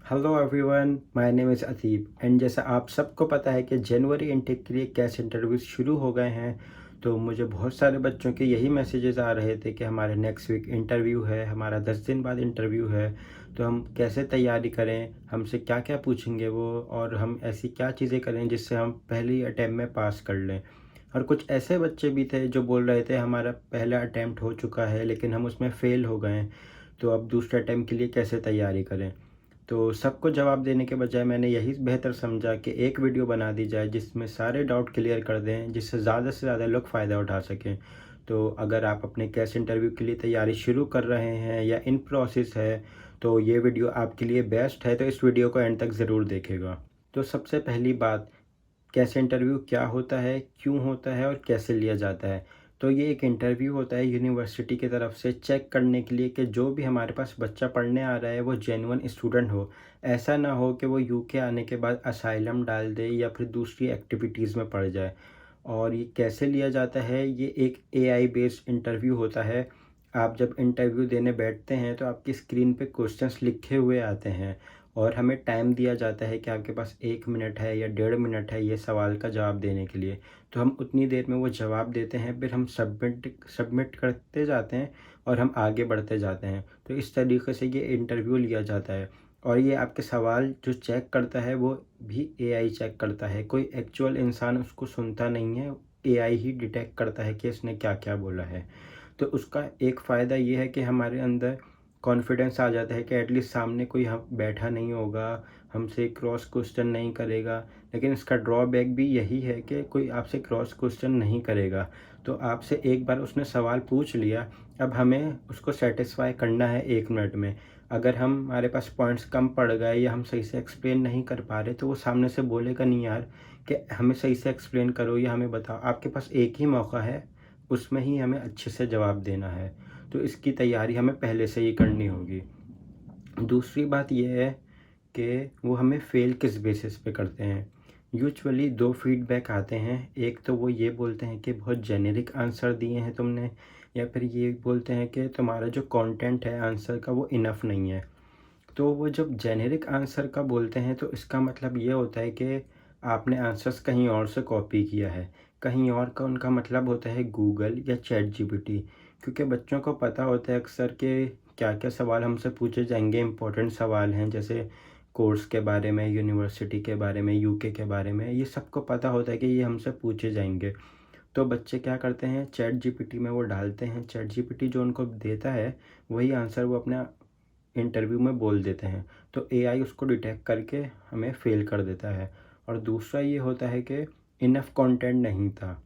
Hello everyone, my name is Ateeb and जैसा आप सबको पता है कि जनवरी इनटेक के लिए कैसे इंटरव्यूज़ शुरू हो गए हैं। तो मुझे बहुत सारे बच्चों के यही मैसेजेस आ रहे थे कि हमारे नेक्स्ट वीक इंटरव्यू है, हमारा 10 दिन बाद इंटरव्यू है। तो हम कैसे तैयारी करें, हमसे क्या क्या पूछेंगे वो, और हम ऐसी क्या चीज़ें करें जिससे हम पहली अटैम्प्ट में पास कर लें। और कुछ ऐसे बच्चे भी थे जो बोल रहे थे हमारा पहला अटैम्प्ट हो चुका है लेकिन हम उसमें फ़ेल हो गए हैं, तो अब दूसरे अटैम्प्ट के लिए कैसे तैयारी करें। तो सबको जवाब देने के बजाय मैंने यही बेहतर समझा कि एक वीडियो बना दी जाए जिसमें सारे डाउट क्लियर कर दें, जिससे ज़्यादा से ज़्यादा लोग फ़ायदा उठा सकें। तो अगर आप अपने कैश इंटरव्यू के लिए तैयारी शुरू कर रहे हैं या इन प्रोसेस है, तो ये वीडियो आपके लिए बेस्ट है, तो इस वीडियो को एंड तक ज़रूर देखिएगा। तो सबसे पहली बात, कैसे इंटरव्यू क्या होता है, क्यों होता है और कैसे लिया जाता है। तो ये एक इंटरव्यू होता है यूनिवर्सिटी की तरफ से चेक करने के लिए कि जो भी हमारे पास बच्चा पढ़ने आ रहा है वो जेन्युइन स्टूडेंट हो। ऐसा ना हो कि वो यूके आने के बाद असाइलम डाल दे या फिर दूसरी एक्टिविटीज़ में पड़ जाए। और ये कैसे लिया जाता है, ये एक एआई बेस्ड इंटरव्यू होता है। आप जब इंटरव्यू देने बैठते हैं तो आपकी स्क्रीन पे क्वेश्चंस लिखे हुए आते हैं और हमें टाइम दिया जाता है कि आपके पास 1 मिनट है या 1.5 मिनट है ये सवाल का जवाब देने के लिए। तो हम उतनी देर में वो जवाब देते हैं, फिर हम सबमिट करते जाते हैं और हम आगे बढ़ते जाते हैं। तो इस तरीके से ये इंटरव्यू लिया जाता है। और ये आपके सवाल जो चेक करता है वो भी एआई चेक करता है, कोई एक्चुअल इंसान उसको सुनता नहीं है। एआई ही डिटेक्ट करता है कि इसने क्या-क्या बोला है। तो उसका एक फ़ायदा ये है कि हमारे अंदर कॉन्फिडेंस आ जाता है कि एटलीस्ट सामने कोई हम बैठा नहीं होगा, हमसे क्रॉस क्वेश्चन नहीं करेगा। लेकिन इसका ड्रॉबैक भी यही है कि कोई आपसे क्रॉस क्वेश्चन नहीं करेगा। तो आपसे एक बार उसने सवाल पूछ लिया, अब हमें उसको सैटिस्फाई करना है 1 मिनट में। अगर हमारे पास पॉइंट्स कम पड़ गए या हम सही से एक्सप्लेन नहीं कर पा रहे, तो वो सामने से बोलेगा नहीं यार कि हमें सही से एक्सप्लेन करो या हमें बताओ। आपके पास एक ही मौका है, उसमें ही हमें अच्छे से जवाब देना है। तो इसकी तैयारी हमें पहले से ही करनी होगी। दूसरी बात ये है कि वो हमें फ़ेल किस बेसिस पे करते हैं। यूजुअली 2 फीडबैक आते हैं। एक तो वो ये बोलते हैं कि बहुत जेनेरिक आंसर दिए हैं तुमने, या फिर ये बोलते हैं कि तुम्हारा जो कंटेंट है आंसर का वो इनफ नहीं है। तो वो जब जेनेरिक आंसर का बोलते हैं तो इसका मतलब ये होता है कि आपने आंसर्स कहीं और से कॉपी किया है। कहीं और का उनका मतलब होता है गूगल या चैट जीपीटी। क्योंकि बच्चों को पता होता है अक्सर कि क्या-क्या सवाल हमसे पूछे जाएँगे, इम्पोर्टेंट सवाल हैं जैसे कोर्स के बारे में, यूनिवर्सिटी के बारे में, यूके के बारे में, ये सबको पता होता है कि ये हमसे पूछे जाएँगे। तो बच्चे क्या करते हैं, चैट जीपीटी में वो डालते हैं, चैट जीपीटी जो उनको देता है वही आंसर वो अपना इंटरव्यू में बोल देते हैं। तो एआई उसको डिटेक्ट करके हमें फ़ेल कर देता है। और दूसरा ये होता है कि इनफ़ कंटेंट नहीं था।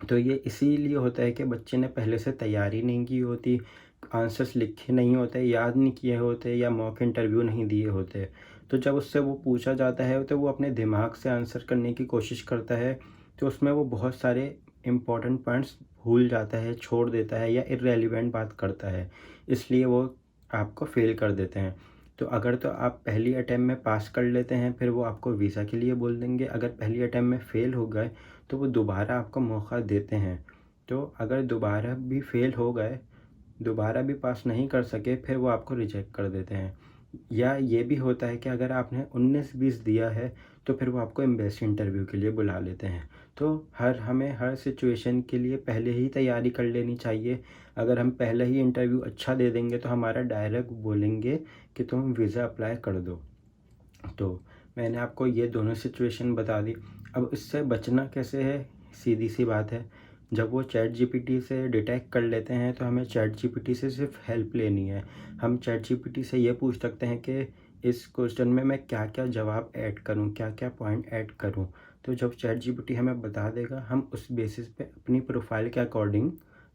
तो ये इसीलिए होता है कि बच्चे ने पहले से तैयारी नहीं की होती, आंसर्स लिखे नहीं होते, याद नहीं किए होते या मॉक इंटरव्यू नहीं दिए होते। तो जब उससे वो पूछा जाता है तो वो अपने दिमाग से आंसर करने की कोशिश करता है, तो उसमें वो बहुत सारे इम्पोर्टेंट पॉइंट्स भूल जाता है, छोड़ देता है या इर्रेलेवेंट बात करता है। इसलिए वो आपको फ़ेल कर देते हैं। तो अगर तो आप पहली अटेम्प्ट में पास कर लेते हैं, फिर वो आपको वीज़ा के लिए बोल देंगे। अगर पहली अटेम्प्ट में फ़ेल हो गए तो वो दोबारा आपको मौका देते हैं। तो अगर दोबारा भी फ़ेल हो गए, दोबारा भी पास नहीं कर सके, फिर वो आपको रिजेक्ट कर देते हैं। या ये भी होता है कि अगर आपने 19-20 दिया है, तो फिर वो आपको एम्बेसी इंटरव्यू के लिए बुला लेते हैं। तो हमें हर सिचुएशन के लिए पहले ही तैयारी कर लेनी चाहिए। अगर हम पहले ही इंटरव्यू अच्छा दे देंगे, तो हमारा डायरेक्ट बोलेंगे कि तुम वीज़ा अप्लाई कर दो। तो मैंने आपको ये दोनों सिचुएशन बता दी। अब इससे बचना कैसे है? सीधी-सी बात है। जब वो चैट जीपीटी से डिटेक्ट कर लेते हैं तो हमें चैट जीपीटी से सिर्फ़ हेल्प लेनी है। हम चैट जीपीटी से ये पूछ सकते हैं कि इस क्वेश्चन में मैं क्या-क्या जवाब ऐड करूँ, क्या-क्या पॉइंट ऐड करूँ? तो जब चैट जीपीटी हमें बता देगा, हम उस बेसिस पे अपनी प्रोफ़ाइल के अकॉर्डिंग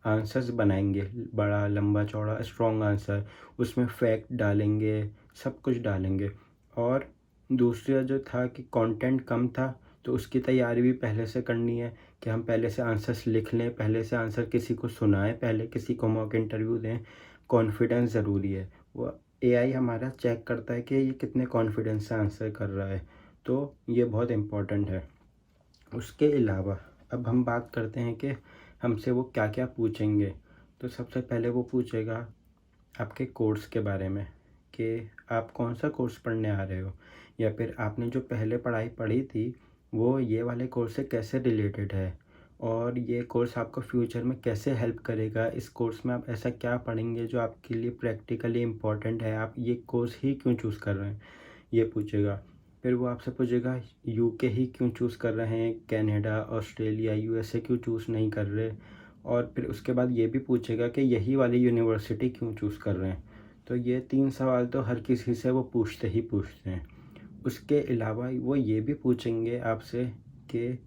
आंसर्स बनाएँगे। बड़ा, लंबा-चौड़ा, स्ट्रॉन्ग आंसर, उसमें फैक्ट डालेंगे, सब कुछ डालेंगे। और दूसरा जो था कि कंटेंट कम था, तो उसकी तैयारी भी पहले से करनी है कि हम पहले से आंसर्स लिख लें, पहले से आंसर किसी को सुनाएँ, पहले किसी को मॉक इंटरव्यू दें। कॉन्फिडेंस ज़रूरी है। वो एआई हमारा चेक करता है कि ये कितने कॉन्फिडेंस से आंसर कर रहा है, तो ये बहुत इम्पोर्टेंट है। उसके अलावा अब हम बात करते हैं कि हमसे वो क्या-क्या पूछेंगे। तो सबसे पहले वो पूछेगा आपके कोर्स के बारे में, कि आप कौन सा कोर्स पढ़ने आ रहे हो, या फिर आपने जो पहले पढ़ाई पढ़ी थी वो ये वाले कोर्स से कैसे रिलेटेड है, और ये कोर्स आपको फ्यूचर में कैसे हेल्प करेगा। इस कोर्स में आप ऐसा क्या पढ़ेंगे जो आपके लिए प्रैक्टिकली इम्पोर्टेंट है, आप ये कोर्स ही क्यों चूज़ कर रहे हैं, ये पूछेगा। फिर वो आपसे पूछेगा यूके ही क्यों चूज़ कर रहे हैं, कनाडा, ऑस्ट्रेलिया, यूएसए क्यों चूज़ नहीं कर रहे। और फिर उसके बाद ये भी पूछेगा कि यही वाली यूनिवर्सिटी क्यों चूज़ कर रहे हैं। तो ये 3 सवाल तो हर किसी से वो पूछते ही पूछते हैं। उसके अलावा वो ये भी पूछेंगे आपसे कि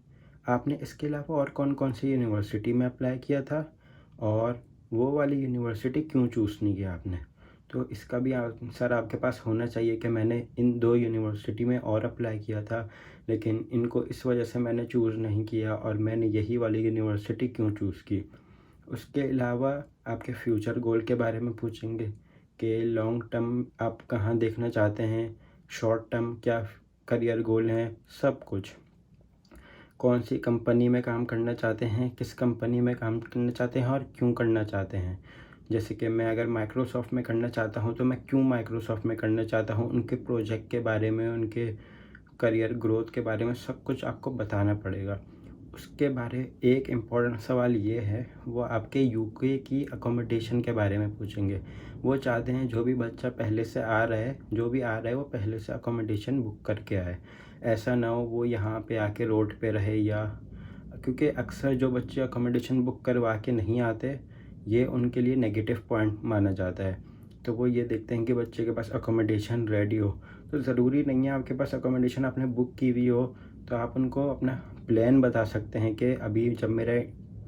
आपने इसके अलावा और कौन-कौन सी यूनिवर्सिटी में अप्लाई किया था, और वो वाली यूनिवर्सिटी क्यों चूज़ नहीं किया आपने। तो इसका भी आंसर आपके पास होना चाहिए कि मैंने इन 2 यूनिवर्सिटी में और अप्लाई किया था, लेकिन इनको इस वजह से मैंने चूज़ नहीं किया, और मैंने यही वाली यूनिवर्सिटी क्यों चूज़ की। उसके अलावा आपके फ्यूचर गोल के बारे में पूछेंगे कि लॉन्ग टर्म आप कहाँ देखना चाहते हैं, शॉर्ट टर्म क्या करियर गोल हैं, सब कुछ। कौन सी कंपनी में काम करना चाहते हैं, किस कंपनी में काम करना चाहते हैं और क्यों करना चाहते हैं। जैसे कि मैं अगर माइक्रोसॉफ्ट में करना चाहता हूँ तो मैं क्यों माइक्रोसॉफ्ट में करना चाहता हूँ, उनके प्रोजेक्ट के बारे में, उनके करियर ग्रोथ के बारे में सब कुछ आपको बताना पड़ेगा। उसके बारे एक इम्पॉर्टेंट सवाल ये है, वो आपके यूके की अकोमोडेशन के बारे में पूछेंगे। वो चाहते हैं जो भी बच्चा पहले से आ रहा है, जो भी आ रहा है वो पहले से अकोमोडेशन बुक करके आए। ऐसा ना हो वो यहाँ पे आके रोड पे रहे, या क्योंकि अक्सर जो बच्चे अकोमोडेशन बुक करवा के नहीं आते, ये उनके लिए नेगेटिव पॉइंट माना जाता है। तो वो ये देखते हैं कि बच्चे के पास अकोमोडेशन रेडी हो। तो ज़रूरी नहीं है आपके पास अकोमोडेशन आपने बुक की हुई हो, तो आप उनको अपना प्लान बता सकते हैं कि अभी जब मेरा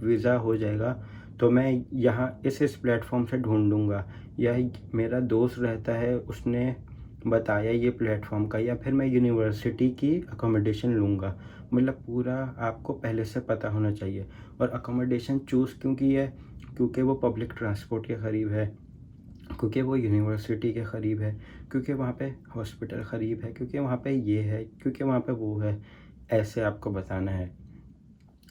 वीज़ा हो जाएगा तो मैं यहाँ इस प्लेटफॉर्म से ढूंढूंगा, या मेरा दोस्त रहता है उसने बताया ये प्लेटफॉर्म का, या फिर मैं यूनिवर्सिटी की अकोमोडेशन लूँगा। मतलब पूरा आपको पहले से पता होना चाहिए। और अकोमोडेशन चूज़ क्यों की है, क्योंकि वो पब्लिक ट्रांसपोर्ट के करीब है, क्योंकि वो यूनिवर्सिटी के करीब है, क्योंकि वहाँ पे हॉस्पिटल करीब है, क्योंकि वहाँ पे ये है, क्योंकि वहाँ पे वो है। ऐसे आपको बताना है।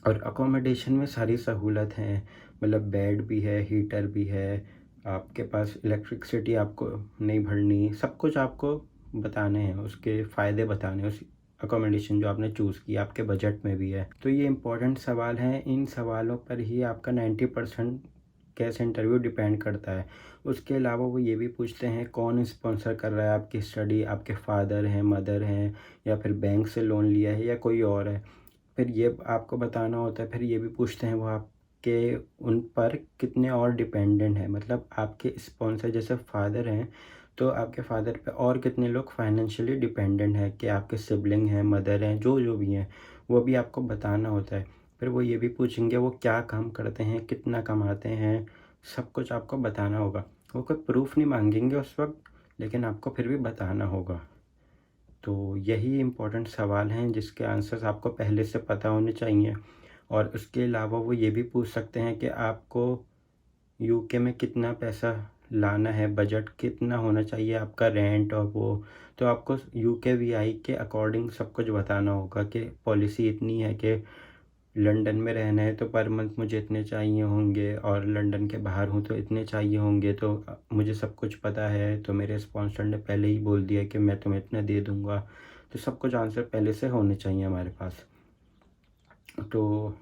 और अकोमोडेशन में सारी सहूलत हैं, मतलब बेड भी है, हीटर भी है, आपके पास इलेक्ट्रिसिटी आपको नहीं भरनी, सब कुछ आपको बताने हैं, उसके फ़ायदे बताने हैं, उस अकोमोडेशन जो आपने चूज़ की आपके बजट में भी है। तो ये इम्पोर्टेंट सवाल हैं, इन सवालों पर ही आपका 90% कैश इंटरव्यू डिपेंड करता है। उसके अलावा वो ये भी पूछते हैं कौन स्पॉन्सर कर रहा है आपकी स्टडी, आपके फादर हैं, मदर हैं, या फिर बैंक से लोन लिया है, या कोई और है। फिर ये आपको बताना होता है। फिर ये भी पूछते हैं वो आपके उन पर कितने और डिपेंडेंट हैं, मतलब आपके स्पॉन्सर जैसे फादर हैं तो आपके फादर पे और कितने लोग फाइनेंशियली डिपेंडेंट हैं, कि आपके सिबलिंग हैं, मदर हैं, जो जो भी हैं, वो भी आपको बताना होता है। फिर वो ये भी पूछेंगे वो क्या काम करते हैं, कितना कमाते हैं, सब कुछ आपको बताना होगा। वो कोई प्रूफ नहीं मांगेंगे उस वक्त, लेकिन आपको फिर भी बताना होगा। तो यही इम्पोर्टेंट सवाल हैं जिसके आंसर्स आपको पहले से पता होने चाहिए। और उसके अलावा वो ये भी पूछ सकते हैं कि आपको यूके में कितना पैसा लाना है, बजट कितना होना चाहिए, आपका रेंट और वो। तो आपको यूके वीआई के अकॉर्डिंग सब कुछ बताना होगा कि पॉलिसी इतनी है कि लंदन में रहना है तो पर मंथ मुझे इतने चाहिए होंगे, और लंदन के बाहर हूँ तो इतने चाहिए होंगे। तो मुझे सब कुछ पता है, तो मेरे स्पॉन्सर ने पहले ही बोल दिया कि मैं तुम्हें इतना दे दूँगा। तो सब कुछ आंसर पहले से होने चाहिए हमारे पास। तो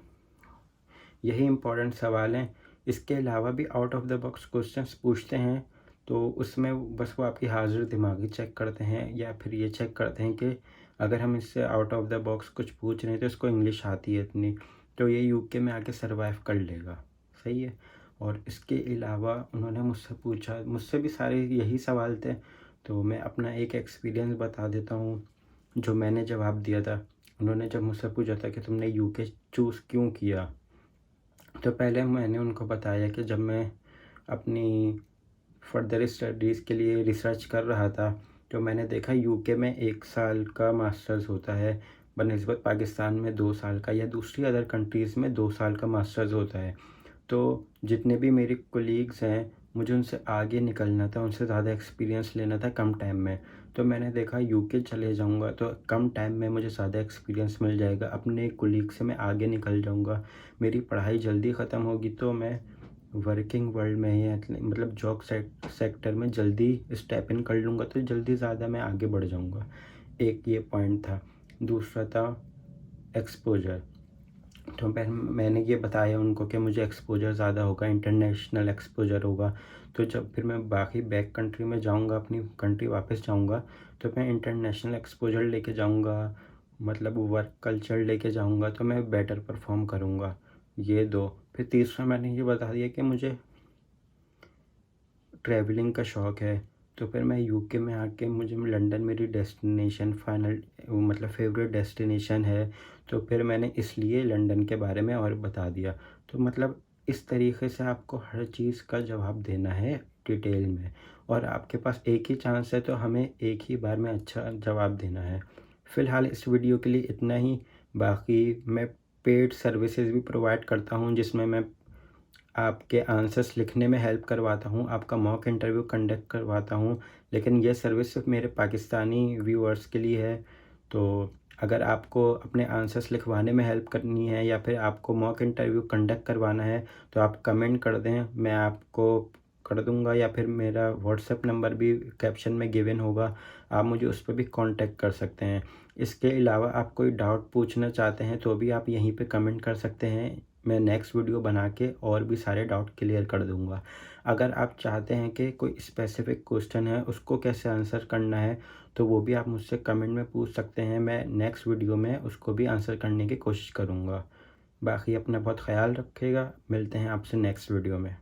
यही इम्पोर्टेंट सवाल हैं। इसके अलावा भी out of the box questions पूछते हैं, तो उसमें बस वो आपकी हाज़िर दिमागी चेक करते हैं, या फिर ये चेक करते हैं कि अगर हम इससे आउट ऑफ द बॉक्स कुछ पूछ रहे हैं तो इसको इंग्लिश आती है इतनी, तो ये यूके में आके सर्वाइव कर लेगा। सही है। और इसके अलावा उन्होंने मुझसे पूछा, मुझसे भी सारे यही सवाल थे, तो मैं अपना एक एक्सपीरियंस बता देता हूँ जो मैंने जवाब दिया था। उन्होंने जब मुझसे पूछा था कि तुमने यूके चूज़ क्यों किया, तो पहले मैंने उनको बताया कि जब मैं अपनी फर्दर स्टडीज़ के लिए रिसर्च कर रहा था, तो मैंने देखा यूके में 1 साल का मास्टर्स होता है, बनिस्बत पाकिस्तान में 2 साल का, या दूसरी अदर कंट्रीज़ में 2 साल का मास्टर्स होता है। तो जितने भी मेरे कोलीग्स हैं, मुझे उनसे आगे निकलना था, उनसे ज़्यादा एक्सपीरियंस लेना था कम टाइम में। तो मैंने देखा यूके चले जाऊंगा तो कम टाइम में मुझे ज़्यादा एक्सपीरियंस मिल जाएगा, अपने कोलीग से मैं आगे निकल जाऊंगा, मेरी पढ़ाई जल्दी ख़त्म होगी, तो मैं वर्किंग वर्ल्ड में या मतलब जॉब सेक्टर में जल्दी स्टेप इन कर लूँगा तो जल्दी ज़्यादा मैं आगे बढ़ जाऊँगा। एक ये पॉइंट था। दूसरा था एक्सपोज़र। तो मैंने ये बताया उनको कि मुझे एक्सपोज़र ज़्यादा होगा, इंटरनेशनल एक्सपोज़र होगा। तो जब फिर मैं बाकी बैक कंट्री में जाऊँगा, अपनी कंट्री वापस जाऊँगा, तो मैं इंटरनेशनल एक्सपोज़र लेके जाऊँगा, मतलब वर्क कल्चर लेके जाऊँगा, तो मैं बेटर परफ़ॉर्म करूँगा। ये 2। फिर तीसरा मैंने ये बता दिया कि मुझे ट्रैवलिंग का शौक़ है, तो फिर मैं यूके में आके मुझे लंदन मेरी डेस्टिनेशन फाइनल मतलब फ़ेवरेट डेस्टिनेशन है, तो फिर मैंने इसलिए लंदन के बारे में और बता दिया। तो मतलब इस तरीके से आपको हर चीज़ का जवाब देना है डिटेल में, और आपके पास एक ही चांस है, तो हमें एक ही बार में अच्छा जवाब देना है। फ़िलहाल इस वीडियो के लिए इतना ही। बाकी मैं पेड सर्विसेज़ भी प्रोवाइड करता हूँ, जिसमें मैं आपके आंसर्स लिखने में हेल्प करवाता हूँ, आपका मॉक इंटरव्यू कंडक्ट करवाता हूँ, लेकिन ये सर्विस सिर्फ़ मेरे पाकिस्तानी व्यूअर्स के लिए है। तो अगर आपको अपने आंसर्स लिखवाने में हेल्प करनी है या फिर आपको मॉक इंटरव्यू कंडक्ट करवाना है, तो आप कमेंट कर दें, मैं आपको कर दूँगा, या फिर मेरा व्हाट्सएप नंबर भी कैप्शन में गिवन होगा, आप मुझे उस पे भी कॉन्टैक्ट कर सकते हैं। इसके अलावा आप कोई डाउट पूछना चाहते हैं, तो भी आप यहीं पे कमेंट कर सकते हैं। मैं नेक्स्ट वीडियो बना के और भी सारे डाउट क्लियर कर दूँगा। अगर आप चाहते हैं कि कोई स्पेसिफ़िक क्वेश्चन है, उसको कैसे आंसर करना है, तो वो भी आप मुझसे कमेंट में पूछ सकते हैं। मैं नेक्स्ट वीडियो में उसको भी आंसर करने की कोशिश करूँगा। बाकी अपना बहुत ख़्याल रखिएगा। मिलते हैं आपसे नेक्स्ट वीडियो में।